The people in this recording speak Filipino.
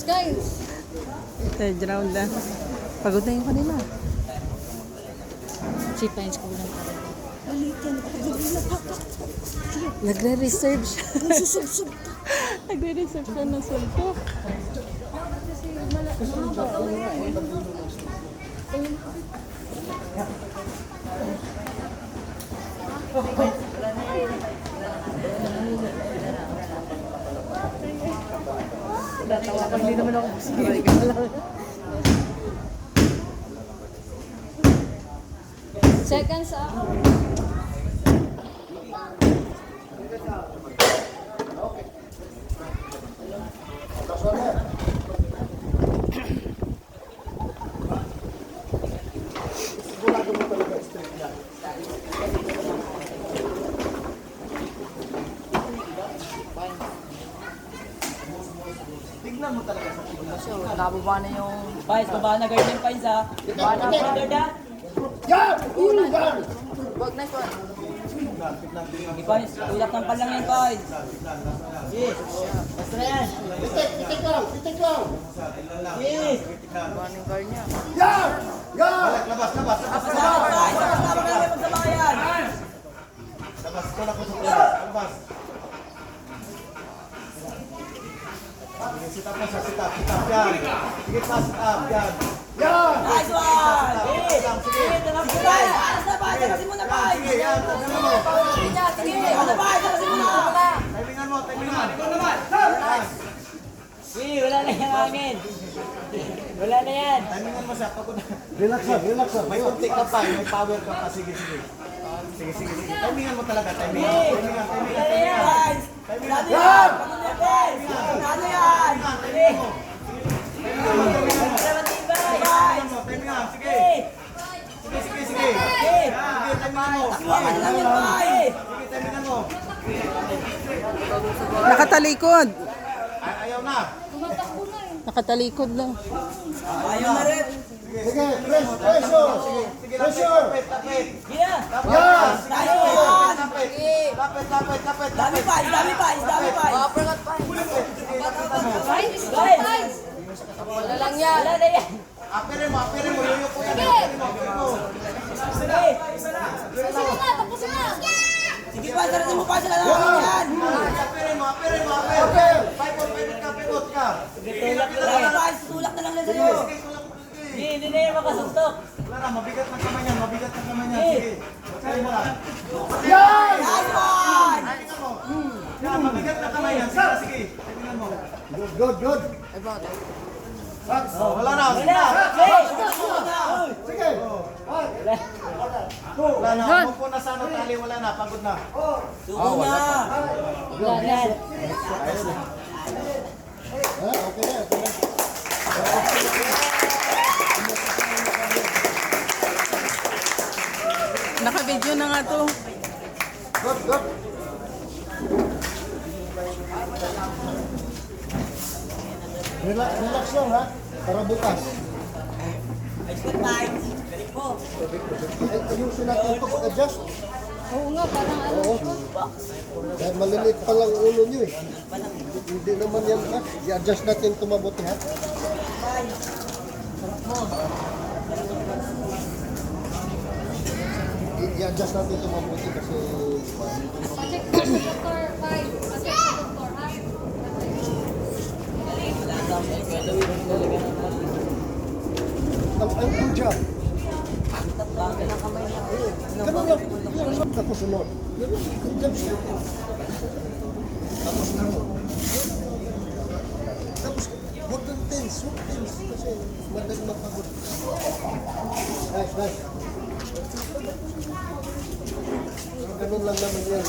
Guys. Third round na. Pagod na yung kanila. Si Pines ko lang talaga. Nagre-reserve siya. Nasusubsub. Nagre-reserve siya ng sultok. Hindi naman ako sige. Seconds ako. Tignan mo talaga sa tignan. So, nababa na yung... Pais, baba na guard yung Pais ha. Baba na guard ha. Yan! Yan! Wag na ito. Di Pais, tulak ng palang yan Pais. Yes. Basta na yan. Pitik lang! Pitik lang! Yes. Running guard niya. Yan! Yan! Labas! Labas! Labas! Salamat Pais, salamat namin magsabayan. Labas! Tulak ko sa labas! Labas! Sige, sit up na siya, sit up, yan. Sige pa, sit up, yan. Yan! Nice one. Yes. Sige, tanap ko Pais. Alas na Pais, takasin mo na Pais. Sige, yan, tagal mo. Sige, ano Pais, takasin mo na. Timingan mo, timingan. Sige, wala na yung hangin. Wala na yan. Timingan mo siya, pagod na. Relax lang, relax lang. May konti ka pa, may power ka pa. Sige, sige. Sige, sige, sige. Timingan mo talaga, timingan. Timingan, Wala timingan, na yan. timingan. Ano yan? Pagod na Pais. Ano yan? Sige. Timingan mo, timingan. Sige. Sige, sige, sige. Sige, timingan mo. Ano lang yan Pais? Sige, timingan mo. Nakatalikod. Ayaw na. Nakatalikod lang. Ayaw na rin. Sige, pressure. Sige, pressure. Tapit. Sige na. Yan! Tayo yan. Lapit, lapit, lapit, lapit. Dami Pais, dami Pais, dami Pais. Uppercut pa. Sige, lapitan mo. Guys, Wala lang yan. wala na yan. Apirin mo, yuyo po yan. Apirin mo, apirin mo. Sige. Tapusin na. Sige pa, sarasin mo pa sila namin yan. Apirin mo, apirin mo, apirin. Pivot ka. Tulak na lang yan, Pais. Tulak na lang yan sa'yo. Sige, tulak mo. Sige. Hindi na yan makasuntok. Wala na, mabigat na kamay niyan, mabigat na kamay niyan. Sige. Sige. Basahin mo lang. Yan! Nice one! Tingnan mo. Yan, mabigat na kamay niyan. Sige, sige. Tingnan mo. Good. Oh, wala na. Sige Wala. na. Sige. Sige. Wala na. Umupo na sa ano, tali. Wala na. Pagod na. Suko na. Wala na yan. Okay na. Naka-video na nga to. Good. Relax lang ha. Para bukas. Ayos ka, Pais. Galing po. Ayusin natin ito pag-adjust. Oo nga, parang ano. Oo. Dahil maliliit pa lang ulo niyo eh. Hindi naman yan ha. I-adjust natin ito mabuti ha. I-adjust natin ito mabuti kasi Pacheck sa doktor. Five. Pacheck sa doktor. ang good job. Ganun lang. Tapos sunod. Good job siya. Tapos na mo. Tapos huwag kang tense. Huwag tense. Kasi madaling mapagod. Nice. Ganun lang naman yan.